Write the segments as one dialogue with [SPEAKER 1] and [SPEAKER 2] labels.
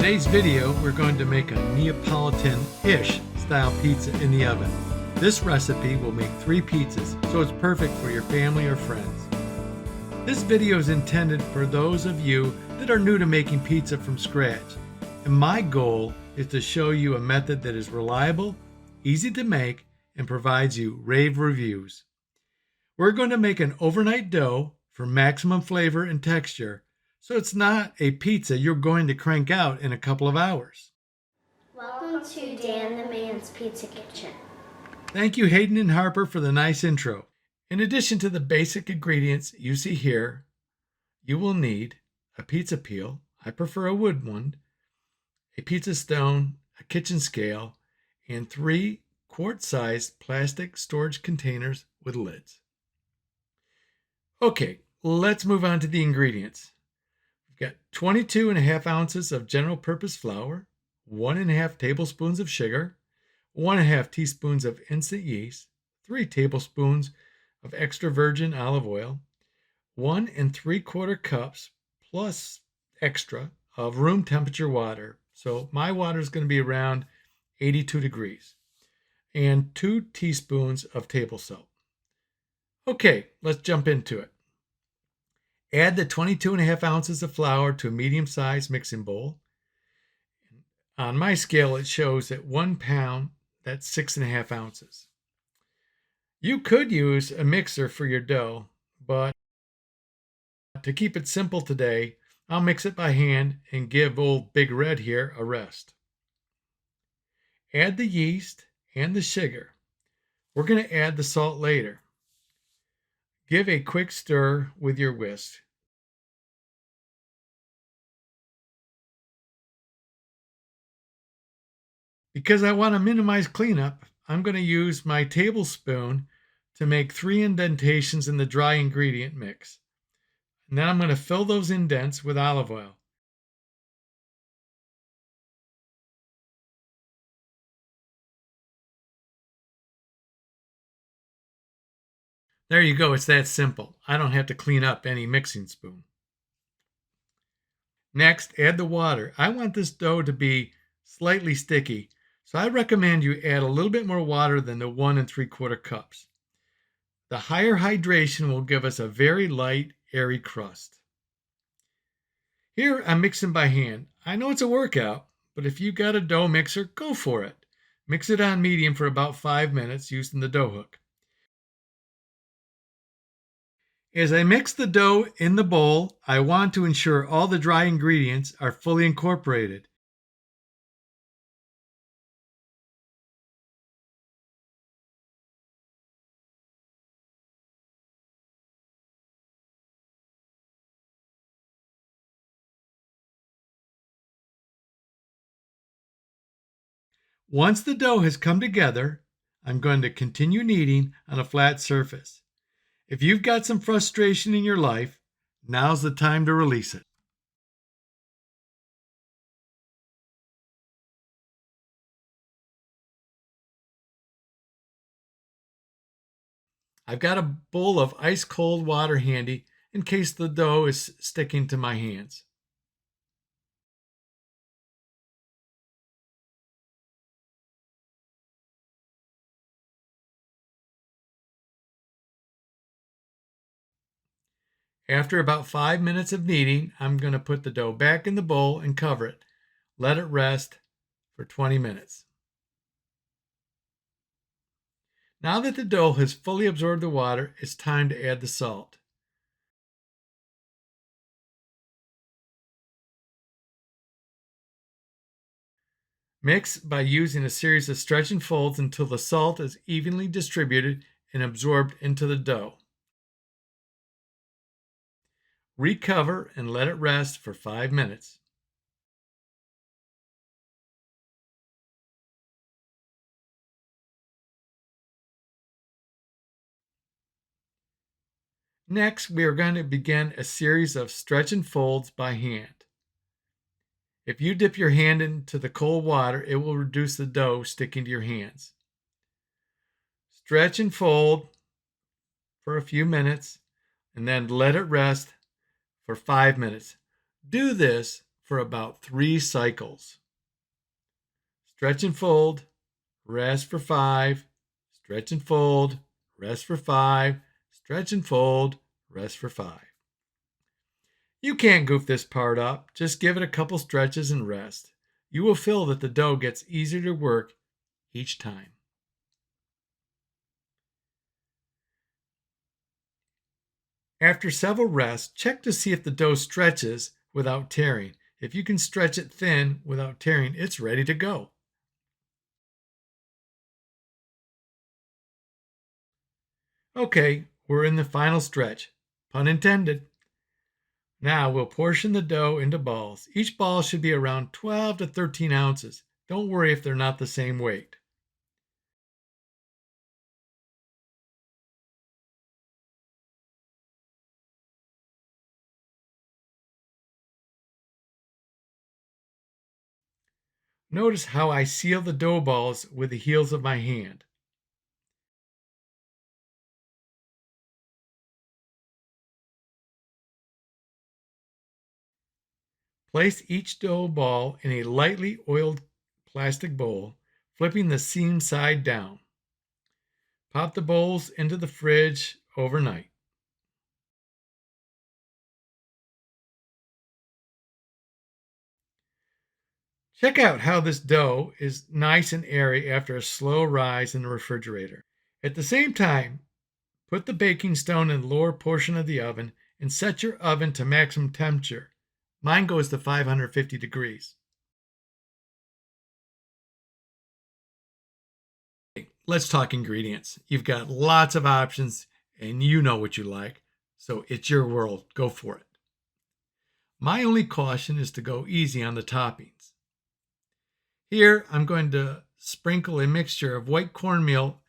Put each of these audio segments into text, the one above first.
[SPEAKER 1] today's video, we're going to make a Neapolitan-ish style pizza in the oven. This recipe will make 3 pizzas, so it's perfect for your family or friends. This video is intended for those of you that are new to making pizza from scratch, and my goal is to show you a method that is reliable, easy to make, and provides you rave reviews. We're going to make an overnight dough for maximum flavor and texture, so it's not a pizza you're going to crank out in a couple of hours.
[SPEAKER 2] Welcome to Dan the Man's Pizza Kitchen.
[SPEAKER 1] Thank you, Hayden and Harper, for the nice intro. In addition to the basic ingredients you see here, you will need a pizza peel, I prefer a wood one, a pizza stone, a kitchen scale, and 3 quart-sized plastic storage containers with lids. Okay, let's move on to the ingredients. We've got 22.5 ounces of general purpose flour, 1.5 tablespoons of sugar, 1.5 teaspoons of instant yeast, 3 tablespoons of extra virgin olive oil, 1 3/4 cups plus extra of room temperature water. So my water is going to be around 82 degrees, and 2 teaspoons of table salt. Okay, let's jump into it. Add the 22.5 ounces of flour to a medium-sized mixing bowl. On my scale, it shows that 1 pound, that's 6.5 ounces. You could use a mixer for your dough, but to keep it simple today, I'll mix it by hand and give old Big Red here a rest. Add the yeast and the sugar. We're going to add the salt later. Give a quick stir with your whisk. Because I want to minimize cleanup, I'm going to use my tablespoon to make 3 indentations in the dry ingredient mix. And then I'm going to fill those indents with olive oil. There you go, it's that simple. I don't have to clean up any mixing spoon. Next, add the water. I want this dough to be slightly sticky, so I recommend you add a little bit more water than the 1 3/4 cups. The higher hydration will give us a very light, airy crust. Here I'm mixing by hand. I know it's a workout, but if you got a dough mixer, go for it. Mix it on medium for about 5 minutes using the dough hook. As I mix the dough in the bowl, I want to ensure all the dry ingredients are fully incorporated. Once the dough has come together, I'm going to continue kneading on a flat surface. If you've got some frustration in your life, now's the time to release it. I've got a bowl of ice cold water handy in case the dough is sticking to my hands. After about 5 minutes of kneading, I'm going to put the dough back in the bowl and cover it. Let it rest for 20 minutes. Now that the dough has fully absorbed the water, it's time to add the salt. Mix by using a series of stretch and folds until the salt is evenly distributed and absorbed into the dough. Recover and let it rest for 5 minutes. Next, we are going to begin a series of stretch and folds by hand. If you dip your hand into the cold water, it will reduce the dough sticking to your hands. Stretch and fold for a few minutes and then let it rest for 5 minutes. Do this for about 3 cycles. Stretch and fold, rest for 5, stretch and fold, rest for 5, stretch and fold, rest for 5. You can't goof this part up. Just give it a couple stretches and rest. You will feel that the dough gets easier to work each time. After several rests, check to see if the dough stretches without tearing. If you can stretch it thin without tearing, it's ready to go. Okay, we're in the final stretch. Pun intended. Now we'll portion the dough into balls. Each ball should be around 12 to 13 ounces. Don't worry if they're not the same weight. Notice how I seal the dough balls with the heels of my hand. Place each dough ball in a lightly oiled plastic bowl, flipping the seam side down. Pop the bowls into the fridge overnight. Check out how this dough is nice and airy after a slow rise in the refrigerator. At the same time, put the baking stone in the lower portion of the oven and set your oven to maximum temperature. Mine goes to 550 degrees. Let's talk ingredients. You've got lots of options and you know what you like, so it's your world. Go for it. My only caution is to go easy on the toppings. Here, I'm going to sprinkle a mixture of white cornmeal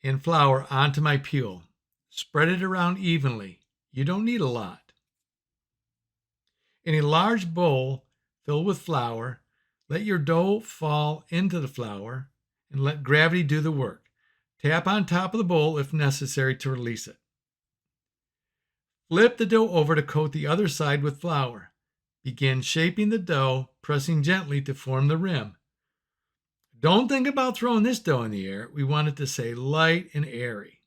[SPEAKER 1] and flour onto my peel. Spread it around evenly. You don't need a lot. In a large bowl filled with flour, let your dough fall into the flour and let gravity do the work. Tap on top of the bowl if necessary to release it. Flip the dough over to coat the other side with flour. Begin shaping the dough, pressing gently to form the rim. Don't think about throwing this dough in the air. We want it to stay light and airy.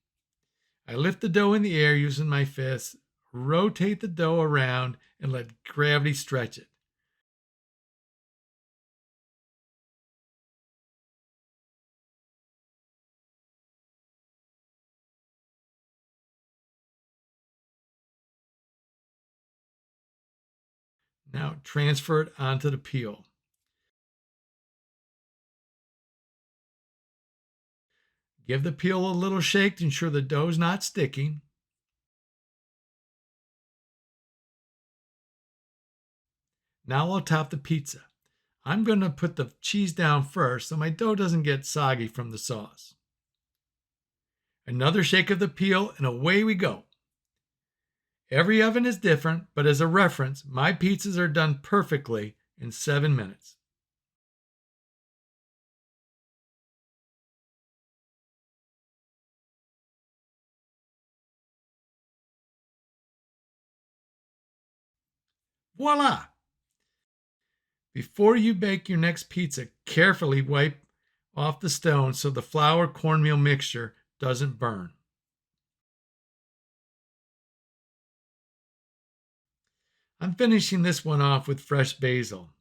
[SPEAKER 1] I lift the dough in the air using my fists, rotate the dough around, and let gravity stretch it. Now transfer it onto the peel. Give the peel a little shake to ensure the dough is not sticking. Now I'll top the pizza. I'm going to put the cheese down first so my dough doesn't get soggy from the sauce. Another shake of the peel and away we go. Every oven is different, but as a reference, my pizzas are done perfectly in 7 minutes. Voila! Before you bake your next pizza, carefully wipe off the stone so the flour cornmeal mixture doesn't burn. I'm finishing this one off with fresh basil.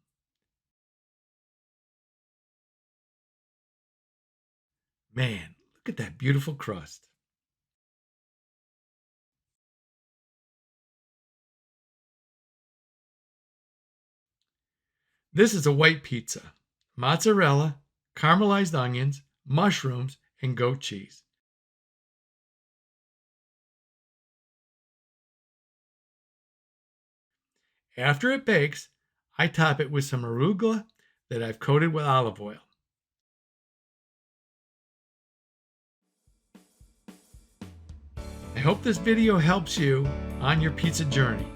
[SPEAKER 1] Man, look at that beautiful crust. This is a white pizza. Mozzarella, caramelized onions, mushrooms, and goat cheese. After it bakes, I top it with some arugula that I've coated with olive oil. I hope this video helps you on your pizza journey.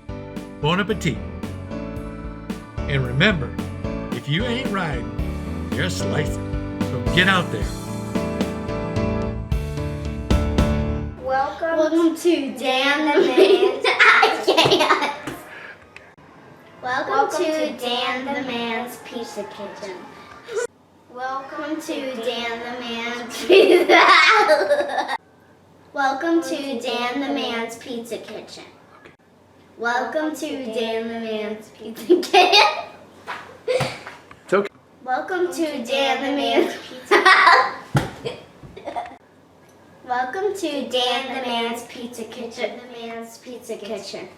[SPEAKER 1] Bon appetit! And remember, if you ain't riding, you're slicing. So get out there.
[SPEAKER 2] Welcome to Dan the Man's. I can't. Welcome to Dan the Man's Pizza Kitchen. Welcome to Dan the Man's Pizza. Welcome to Dan the Man's Pizza Kitchen. Welcome to Dan the Man's Pizza Kitchen.
[SPEAKER 1] It's okay.
[SPEAKER 2] Welcome to Dan the Man's Pizza. Welcome to Dan the Man's Pizza Kitchen. The Man's Pizza Kitchen.